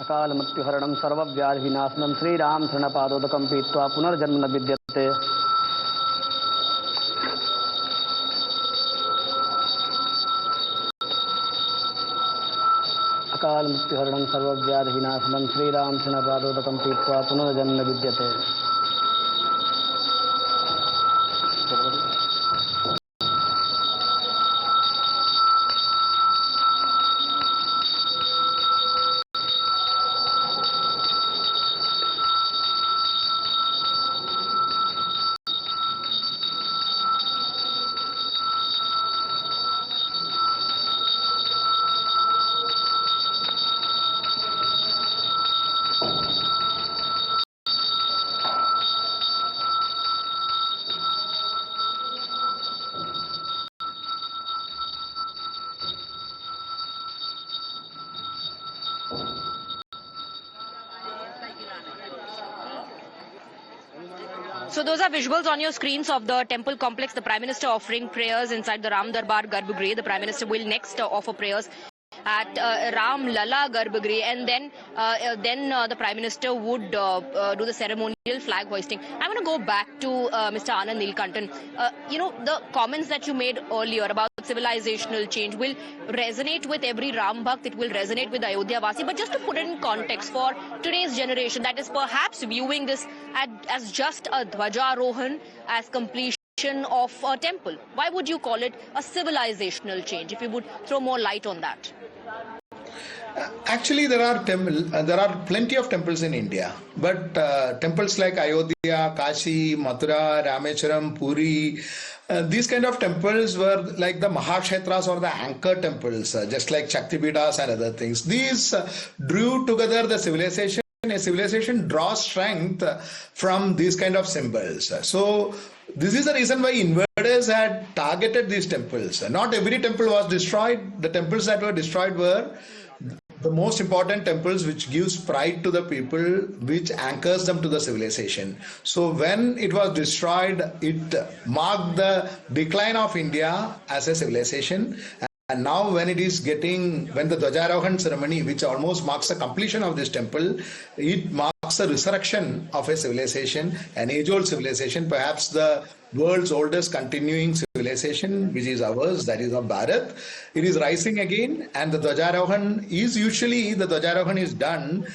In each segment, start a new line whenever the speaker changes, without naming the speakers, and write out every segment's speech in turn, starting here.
अकाल मृत्युहरणं सर्वव्याधिविनाशनं श्रीराम शरणपादोदकं पीत्वा पुनर्जन्म न विद्यते। अकाल मृत्युहरणं सर्वव्याधिविनाशनं श्रीराम शरणपादोदकं पीत्वा पुनर्जन्म न विद्यते।
So those are visuals on your screens of the temple complex. The Prime Minister offering prayers inside the Ram Darbar Garbhagriha. The Prime Minister will next offer prayers at Ram Lala Garbhagriha, and then the Prime Minister would do the ceremonial flag hoisting. I want to go back to Mr. Anand Neelakantan. The comments that you made earlier about civilizational change will resonate with every Ram Bhakt. It will resonate with Ayodhya Vasi. But just to put it in context for today's generation that is perhaps viewing this as just a Dhwajarohan, as completion of a temple, why would you call it a civilizational change? If you would throw more light on that.
Actually, there are plenty of temples in India, but temples like Ayodhya, Kashi, Mathura, Rameshwaram, Puri, these kind of temples were like the Mahakshetras or the anchor temples, just like Shaktipitas and other things. These drew together the civilization. A civilization draws strength from these kind of symbols. So this is the reason why invaders had targeted these temples. Not every temple was destroyed. The temples that were destroyed were the most important temples, which gives pride to the people, which anchors them to the civilization. So when it was destroyed, it marked the decline of India as a civilization. And now when the Dhwajarohan ceremony, which almost marks the completion of this temple, it marks the resurrection of a civilization, an age-old civilization, perhaps the world's oldest continuing civilization, which is ours, that is of Bharat. It is rising again, and the Dhwajarohan is done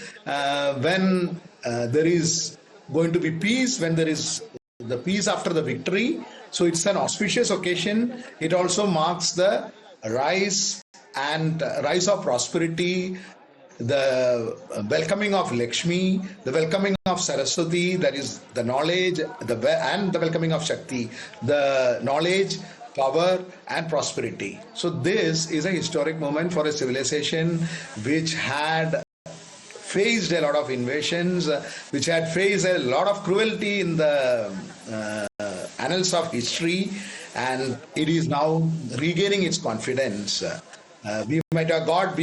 when there is going to be peace, when there is the peace after the victory. So it's an auspicious occasion. It also marks the rise of prosperity, the welcoming of Lakshmi, the welcoming of Saraswati, that is the knowledge, and the welcoming of Shakti, the knowledge, power and prosperity. So this is a historic moment for a civilization which had faced a lot of invasions, which had faced a lot of cruelty in the annals of history, and it is now regaining its confidence. We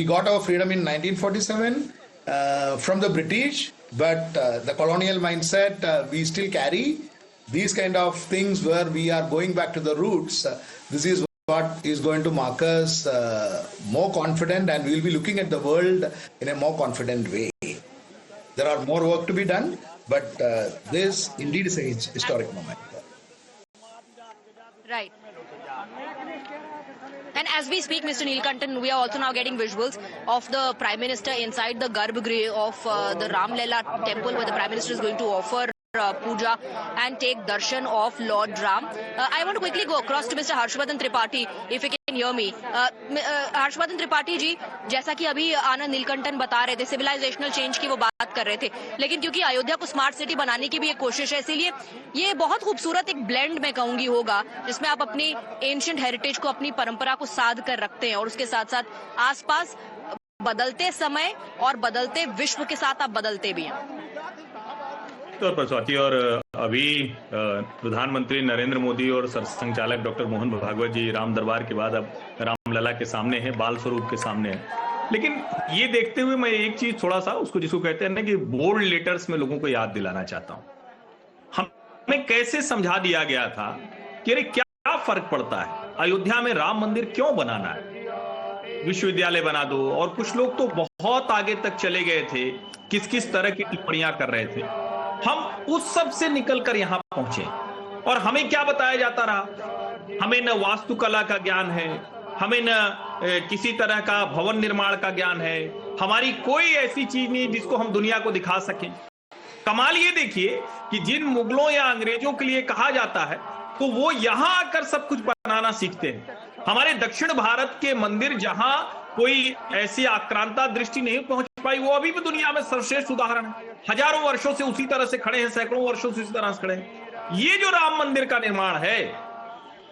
got our freedom in 1947 from the British, but the colonial mindset we still carry. These kind of things where we are going back to the roots, this is what is going to mark us more confident, and we will be looking at the world in a more confident way. There are more work to be done, but this indeed is a historic moment.
Right. And as we speak, Mr. Neelakantan, we are also now getting visuals of the Prime Minister inside the Garbhagriha of the Ram Lala temple, where the Prime Minister is going to offer puja and take darshan of Lord Ram. I want to quickly go across to Mr. Harshvardhan Tripathi, if you can hear me. Harshvardhan Tripathi जी, जैसा कि अभी आनंद नीलकंठन बता रहे थे, civilisational change की वो बात कर रहे थे, लेकिन क्योंकि अयोध्या को स्मार्ट सिटी बनाने की भी एक कोशिश है, इसीलिए ये बहुत खूबसूरत एक ब्लेंड मैं कहूंगी होगा, जिसमें आप अपनी एंशिएंट हेरिटेज को, अपनी परंपरा को साध कर रखते हैं, और उसके साथ साथ आसपास बदलते समय और बदलते विश्व के साथ आप बदलते भी हैं।
तौर पर स्वाति, और अभी प्रधानमंत्री नरेंद्र मोदी और संचालक डॉक्टर मोहन भागवत जी राम दरबार के बाद अब रामलला के सामने है, बाल स्वरूप के सामने है। लेकिन ये देखते हुए मैं एक चीज थोड़ा सा उसको जिसको कहते हैं ना कि बोल्ड लेटर्स में लोगों को याद दिलाना चाहता हूं। हमें कैसे समझा दिया गया था कि अरे क्या फर्क पड़ता है, अयोध्या में राम मंदिर क्यों बनाना है। विश्वविद्यालय बना दो, और कुछ लोग तो बहुत आगे तक चले गए थे, किस किस तरह की टिप्पणियां कर रहे थे। हम उस सब से निकलकर यहां पहुंचे और हमें क्या बताया जाता रहा? हमें न वास्तुकला का ज्ञान है, हमें न किसी तरह का भवन निर्माण का ज्ञान है, हमारी कोई ऐसी चीज नहीं जिसको हम दुनिया को दिखा सकें। कमाल ये देखिए कि जिन मुगलों या अंग्रेजों के लिए कहा जाता है तो वो यहां आकर सब कुछ बनाना सीखते हैं। हमारे दक्षिण भारत के मंदिर जहां कोई ऐसी आक्रांता दृष्टि नहीं पहुंच पाई, वो अभी भी दुनिया में सर्वश्रेष्ठ उदाहरण है। हजारों वर्षों से उसी तरह से खड़े हैं, सैकड़ों वर्षों से उसी तरह से खड़े हैं। ये जो राम मंदिर का निर्माण है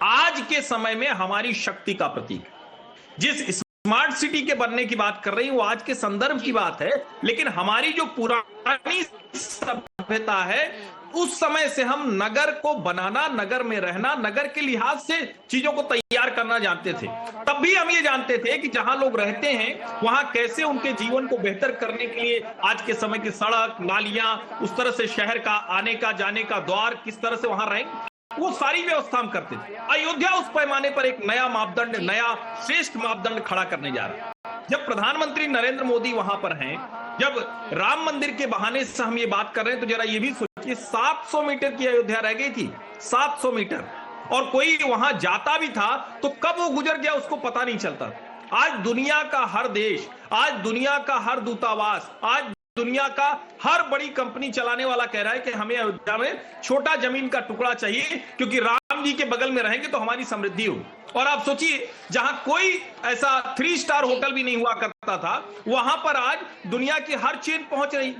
आज के समय में हमारी शक्ति का प्रतीक है। जिस स्मार्ट सिटी के बनने की बात कर रही हूं वो आज के संदर्भ की बात है, लेकिन हमारी जो पुरानी सभ्यता है उस समय से हम नगर को बनाना, नगर में रहना, नगर के लिहाज से चीजों को तैयार करना जानते थे। तब भी हम ये जानते थे कि जहां लोग रहते हैं वहां कैसे उनके जीवन को बेहतर करने के लिए आज के समय की सड़क, नालियां, उस तरह से शहर का आने का जाने का द्वार किस तरह से वहां रहेंगे, वो सारी व्यवस्था हम करते थे। अयोध्या उस पैमाने पर एक नया मापदंड, नया श्रेष्ठ मापदंड खड़ा करने जा रहा है। जब प्रधानमंत्री नरेंद्र मोदी वहां पर हैं, जब राम मंदिर के बहाने से हम ये बात कर रहे हैं, तो जरा ये भी सोचिए 700 मीटर की अयोध्या रह गई थी, 700 मीटर, और कोई वहां जाता भी था तो कब वो गुजर गया उसको पता नहीं चलता। आज दुनिया का हर देश, आज दुनिया का हर दूतावास, आज दुनिया का हर बड़ी कंपनी चलाने वाला कह रहा है कि हमें अयोध्या में छोटा जमीन का टुकड़ा चाहिए, क्योंकि राम जी के बगल में रहेंगे तो हमारी समृद्धि होगी। और आप सोचिए जहां कोई ऐसा 3 स्टार होटल भी नहीं हुआ करता था, वहां पर आज दुनिया की हर चेन पहुंच रही।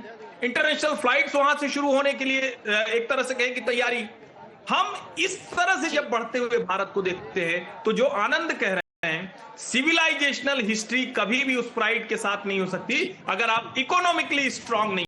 इंटरनेशनल फ्लाइट्स वहां से शुरू होने के लिए एक तरह से कहें कि तैयारी। हम इस तरह से जब बढ़ते हुए भारत को देखते हैं तो जो आनंद कह रहे हैं, सिविलाइजेशनल हिस्ट्री कभी भी उस प्राइड के साथ नहीं हो सकती अगर आप इकोनॉमिकली स्ट्रांग नहीं